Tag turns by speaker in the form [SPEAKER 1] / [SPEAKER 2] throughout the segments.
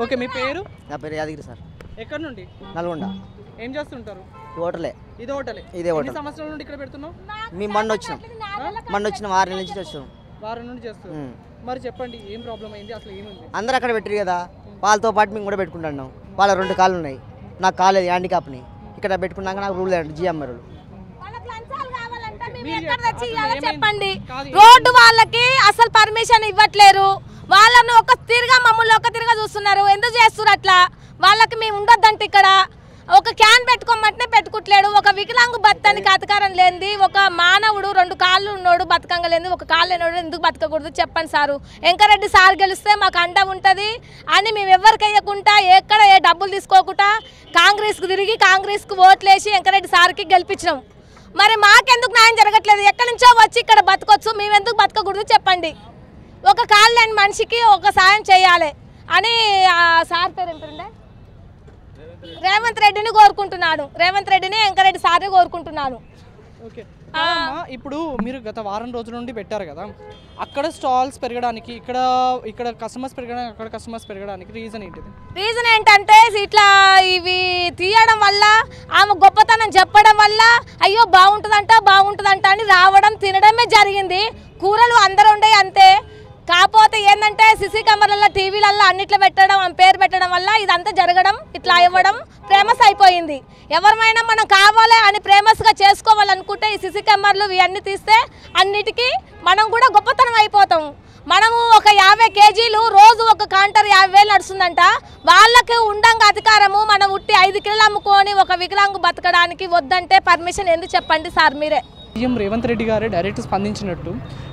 [SPEAKER 1] Okay, మీ పేరు?
[SPEAKER 2] నా పేరు యాదగిరి సార్.
[SPEAKER 1] ఎక్కడి నుండి?
[SPEAKER 2] నల్గొండ.
[SPEAKER 1] ఏం చేస్తుంటారు?
[SPEAKER 2] హోటలే.
[SPEAKER 1] ఇదే హోటలే.
[SPEAKER 2] ఇదే హోటల్.
[SPEAKER 1] ఎన్ని సంవత్సరాల నుండి ఇక్కడ పెడుతున్నావు?
[SPEAKER 2] మేము మొన్న వచ్చినాం 6 నెలల నుంచి వచ్చాం.
[SPEAKER 1] వారం నుండి చేస్తున్నాం. మరి చెప్పండి, ఏం ప్రాబ్లం అయింది, అసలు ఏముంది?
[SPEAKER 2] అందరు అక్కడ పెట్టారు కదా, వాళ్ళతో పాటు మేము కూడా పెట్టుకుంటున్నాం. వాళ్ళ 2 కాళ్ళు ఉన్నాయి, నాకు కాలేదు, హ్యాండిక్యాప్ని. ఇక్కడ పెట్టుకున్నాక నాకు రూల్ లేదు, జిఎంఆర్ రూల్.
[SPEAKER 3] చెప్పండి, రోడ్డు వాళ్ళకి అసలు పర్మిషన్ ఇవ్వట్లేరు. వాళ్ళను ఒక తిరిగా మమ్మల్ని ఒక తిరిగా చూస్తున్నారు. ఎందుకు చేస్తున్నారు అట్లా? వాళ్ళకి మేము ఉండొద్దంటే ఇక్కడ ఒక క్యాన్ పెట్టుకోమంటే పెట్టుకుంటలేడు. ఒక వికలాంగు బతకానికి అధికారం లేనిది, ఒక మానవుడు 2 కాళ్ళు ఉన్నోడు బతకంగా లేని, ఒక కాళ్ళు లేనోడు ఎందుకు బతకకూడదు చెప్పండి సారు. వెంకరెడ్డి సార్ గెలిస్తే మాకు అండ ఉంటుంది అని మేము ఎవరికి వేయకుండా, ఎక్కడ ఏ డబ్బులు తీసుకోకుండా కాంగ్రెస్కి తిరిగి కాంగ్రెస్కి ఓట్లేసి వెంకరెడ్డి సార్కి గెలిపించినాం. మరి మాకెందుకు న్యాయం జరగట్లేదు? ఎక్కడి నుంచో వచ్చి ఇక్కడ బతకొచ్చు, మేము ఎందుకు బతకకూడదు చెప్పండి. ఒక కాళ్ళు లేని మనిషికి ఒక సాయం చేయాలి అని సార్ పేరు ఏంటంటే రేవంత్ రెడ్డిని కోరుకుంటున్నాను. రేవంత్ రెడ్డిని వెంకరెడ్డి సార్ని కోరుకుంటున్నాను.
[SPEAKER 1] ఓకే, ఇప్పుడు మీరు గత వారం రోజుల నుండి పెట్టారు కదా, అక్కడ స్టాల్స్ పెరగడానికి, ఇక్కడ కస్టమర్స్ పెరగడానికి, అక్కడ కస్టమర్స్ పెరగడానికి రీజన్ ఏంటిది?
[SPEAKER 3] రీజన్ ఏంటంటే ఇట్లా ఇవి తీయడం వల్ల, ఆమె గొప్పతనం చెప్పడం వల్ల అయ్యో బాగుంటుందంట అని రావడం తినడమే జరిగింది. కూరలు అందరూ ఉండే అంతే. కాకపోతే ఏంటంటే సిసి కెమెరాల టీవీలలో అన్నిట్లో పెట్టడం, పేరు పెట్టడం వల్ల ఇదంతా జరగడం, ఇట్లా ఇవ్వడం ఫేమస్ అయిపోయింది. ఎవరిమైనా మనం కావాలి అని ఫేమస్గా చేసుకోవాలనుకుంటే ఈ సిసి కెమెరాలు ఇవన్నీ తీస్తే అన్నిటికీ మనం కూడా గొప్పతనం అయిపోతాం. మనము ఒక 50 కేజీలు రోజు ఒక కౌంటర్ 50,000 నడుస్తుందంట. వాళ్ళకి ఉండంగా అధికారము మనం ఉట్టి 5 కిలోలు అమ్ముకొని ఒక వికలాంగు బతకడానికి వద్దంటే పర్మిషన్ ఎందుకు చెప్పండి సార్ మీరే.
[SPEAKER 1] సీఎం రేవంత్ రెడ్డి గారే డైరెక్ట్ స్పందించినట్టు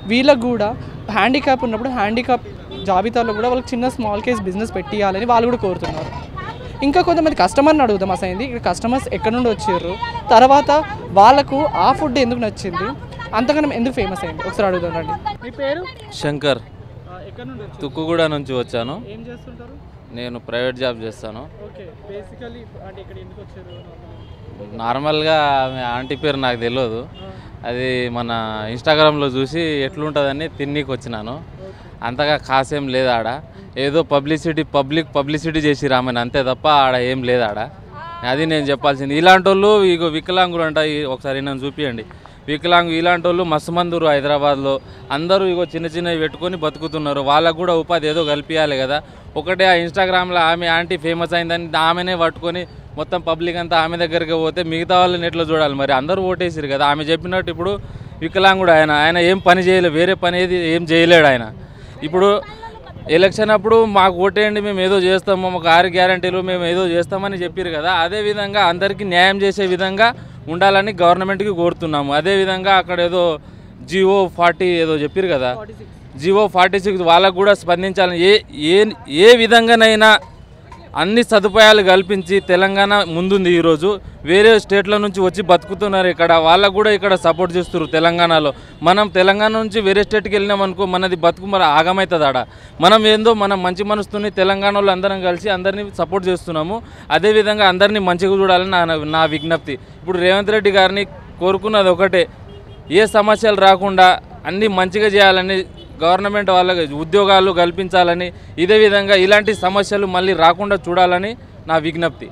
[SPEAKER 1] వీళ్ళకు కూడా హ్యాండిక్యాప్ ఉన్నప్పుడు హ్యాండిక్యాప్ జాబితాలో కూడా వాళ్ళకి చిన్న స్మాల్ కేస్ బిజినెస్ పెట్టియాలని వాళ్ళు కూడా కోరుతున్నారు. ఇంకా కొంతమంది కస్టమర్ని అడుగుదాం. అసలు ఇక్కడ కస్టమర్స్ ఎక్కడ నుండి వచ్చారు, తర్వాత వాళ్ళకు ఆ ఫుడ్ ఎందుకు నచ్చింది, అంతకన్నా ఎందుకు ఫేమస్ అయింది ఒకసారి అడుగుదాం రండి. మీ పేరు?
[SPEAKER 4] శంకర్.
[SPEAKER 1] ఎక్కడ నుండి?
[SPEAKER 4] తుక్కుగూడ నుంచి వచ్చాను.
[SPEAKER 1] ఏం చేస్తుంటారు?
[SPEAKER 4] నేను ప్రైవేట్ జాబ్ చేస్తాను.
[SPEAKER 1] ఓకే, బేసికల్లీ అంటే ఇక్కడ ఎందుకు వచ్చారు?
[SPEAKER 4] నార్మల్గా ఆంటీ పేరు నాకు తెలియదు, అది మన ఇన్స్టాగ్రామ్లో చూసి ఎట్లుంటుందని తిన్నీకి వచ్చినాను. అంతగా కాసేం లేదు ఆడ, ఏదో పబ్లిసిటీ చేసి రామని అంతే తప్ప ఆడ ఏం లేదు ఆడ. అది నేను చెప్పాల్సింది. ఇలాంటి వాళ్ళు ఇగో వికలాంగులు అంట, ఒకసారి నన్ను చూపియండి. ఇలాంటి వాళ్ళు మస్తు మందురు హైదరాబాద్లో అందరూ ఇగో చిన్నవి పెట్టుకొని బతుకుతున్నారు. వాళ్ళకు కూడా ఉపాధి ఏదో కల్పించాలి కదా. ఒకటే ఆ ఇన్స్టాగ్రామ్లో ఆమె ఆంటీ ఫేమస్ అయిందని ఆమెనే పట్టుకొని మొత్తం పబ్లిక్ అంతా ఆమె దగ్గరికి పోతే మిగతా వాళ్ళని ఎట్లా చూడాలి? మరి అందరూ ఓటేసారు కదా. ఆమె చెప్పినట్టు ఇప్పుడు వికలాంగుడు ఆయన ఏం పని చేయలేదు, వేరే పని ఏం చేయలేడు ఆయన. ఇప్పుడు ఎలక్షన్ అప్పుడు మాకు ఓటేయండి, మేము ఏదో చేస్తాము, మాకు 6 గ్యారంటీలు మేము ఏదో చేస్తామని చెప్పారు కదా. అదేవిధంగా అందరికీ న్యాయం చేసే విధంగా ఉండాలని గవర్నమెంట్కి కోరుతున్నాము. అదేవిధంగా అక్కడ ఏదో జియో 40 ఏదో చెప్పారు కదా, జియో 46 వాళ్ళకు కూడా స్పందించాలని, ఏ విధంగానైనా అన్ని సదుపాయాలు కల్పించి తెలంగాణ ముందుంది. ఈరోజు వేరే స్టేట్ల నుంచి వచ్చి బతుకుతున్నారు ఇక్కడ, వాళ్ళకు కూడా ఇక్కడ సపోర్ట్ చేస్తున్నారు తెలంగాణలో. మనం తెలంగాణ నుంచి వేరే స్టేట్కి వెళ్ళినామనుకో మనది బతుకు మరి ఆగమవుతుంది ఆడ. మనం మంచి మనసుతోని తెలంగాణలో అందరం కలిసి అందరినీ సపోర్ట్ చేస్తున్నాము. అదేవిధంగా అందరినీ మంచిగా చూడాలని నా విజ్ఞప్తి. ఇప్పుడు రేవంత్ రెడ్డి గారిని కోరుకున్నది ఒకటే, ఏ సమస్యలు రాకుండా అన్నీ మంచిగా చేయాలని, గవర్నమెంట్ వాళ్ళకి ఉద్యోగాలు కల్పించాలని, ఇదే విధంగా ఇలాంటి సమస్యలు మళ్ళీ రాకుండా చూడాలని నా విజ్ఞప్తి.